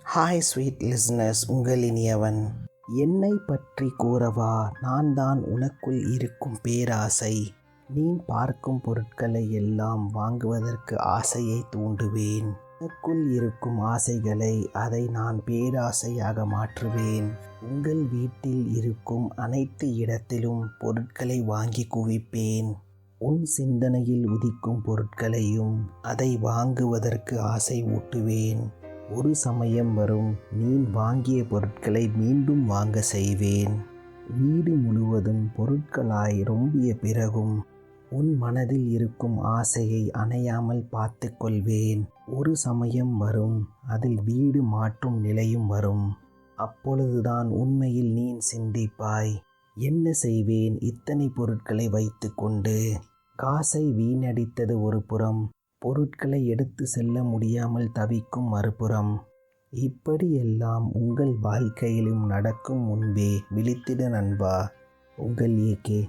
Hi sweet listeners, உங்கள் இனியவன். என்னை பற்றி கூறவா, நான் தான் உனக்குள் இருக்கும் பேராசை. நீ பார்க்கும் பொருட்களை எல்லாம் வாங்குவதற்கு ஆசையை தூண்டுவேன். உனக்குள் இருக்கும் ஆசைகளை அதை நான் பேராசையாக மாற்றுவேன். உங்கள் வீட்டில் இருக்கும் அனைத்து இடத்திலும் பொருட்களை வாங்கி குவிப்பேன். உன் சிந்தனையில் உதிக்கும் பொருட்களையும் அதை வாங்குவதற்கு ஆசை ஊட்டுவேன். ஒரு சமயம் வரும், நீ வாங்கிய பொருட்களை மீண்டும் வாங்க செய்வேன். வீடு முழுவதும் பொருட்களாய் ரொம்பிய பிறகும் உன் மனதில் இருக்கும் ஆசையை அணையாமல் பார்த்து கொள்வேன். ஒரு சமயம் வரும், அதில் வீடு மாற்றும் நிலையும் வரும். அப்பொழுதுதான் உண்மையில் நீ சிந்திப்பாய், என்ன செய்வேன் இத்தனை பொருட்களை வைத்து கொண்டு. காசை வீணடித்தது ஒரு புறம், பொருட்களை எடுத்து செல்ல முடியாமல் தவிக்கும் மறுபுறம். இப்படியெல்லாம் உங்கள் வாழ்க்கையிலும் நடக்கும் முன்பே விழித்திடு நண்பா. உங்கள் ஏகே.